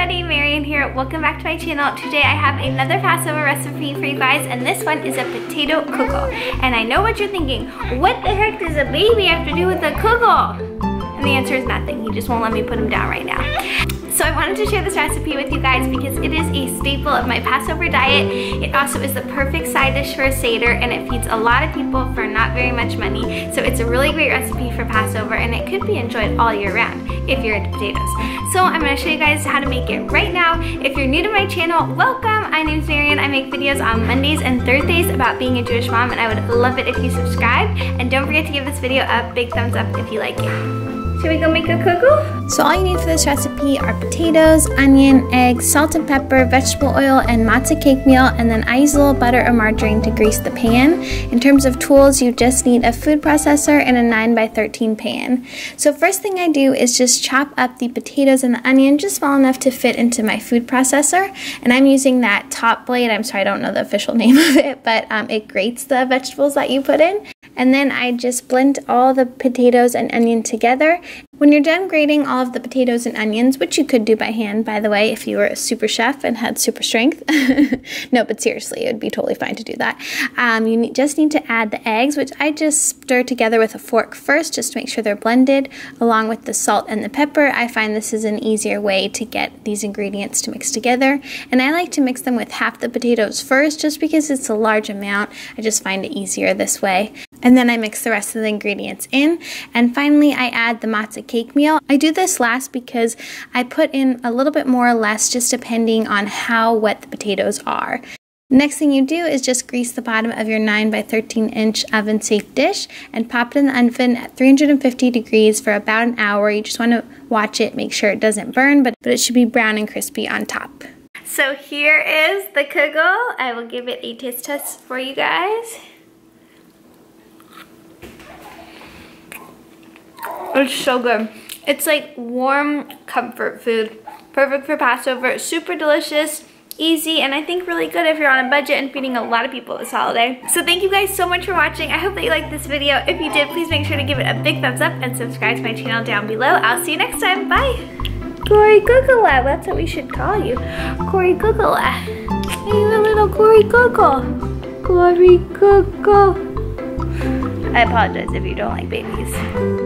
everybody, Marian here. Welcome back to my channel. Today I have another Passover recipe for you guys, and this one is a potato kugel. And I know what you're thinking, what the heck does a baby have to do with a kugel? And the answer is nothing. He just won't let me put him down right now. So I wanted to share this recipe with you guys because it is a staple of my Passover diet. It also is the perfect side dish for a Seder, and it feeds a lot of people for not very much money. So it's a really great recipe for Passover, and it could be enjoyed all year round if you're into potatoes. So I'm going to show you guys how to make it right now. If you're new to my channel, welcome. My name's Marian. I make videos on Mondays and Thursdays about being a Jewish mom, and I would love it if you subscribe. And don't forget to give this video a big thumbs up if you like it. Should we go make a kugel? So all you need for this recipe are potatoes, onion, eggs, salt and pepper, vegetable oil, and matzo cake meal, and then I use a little butter or margarine to grease the pan. In terms of tools, you just need a food processor and a 9x13 pan. So first thing I do is just chop up the potatoes and the onion just small enough to fit into my food processor, and I'm using that top blade. I'm sorry, I don't know the official name of it, but it grates the vegetables that you put in. And then I just blend all the potatoes and onion together. When you're done grating all of the potatoes and onions, which you could do by hand, by the way, if you were a super chef and had super strength. No, but seriously, it would be totally fine to do that. You just need to add the eggs, which I just stir together with a fork first, just to make sure they're blended, along with the salt and the pepper. I find this is an easier way to get these ingredients to mix together. And I like to mix them with half the potatoes first, just because it's a large amount. I just find it easier this way. And then I mix the rest of the ingredients in. And finally, I add the matzo cake meal. I do this last because I put in a little bit more or less, just depending on how wet the potatoes are. Next thing you do is just grease the bottom of your 9x13-inch oven-safe dish and pop it in the oven at 350 degrees for about an hour. You just want to watch it, make sure it doesn't burn, but it should be brown and crispy on top. So here is the kugel. I will give it a taste test for you guys. It's so good. It's like warm comfort food. Perfect for Passover. Super delicious, easy, and I think really good if you're on a budget and feeding a lot of people this holiday. So thank you guys so much for watching. I hope that you liked this video. If you did, please make sure to give it a big thumbs up and subscribe to my channel down below. I'll see you next time. Bye. Cory Kugel, that's what we should call you. Cory Kugel. You're a little Cory Kugel. Cory Kugel. I apologize if you don't like babies.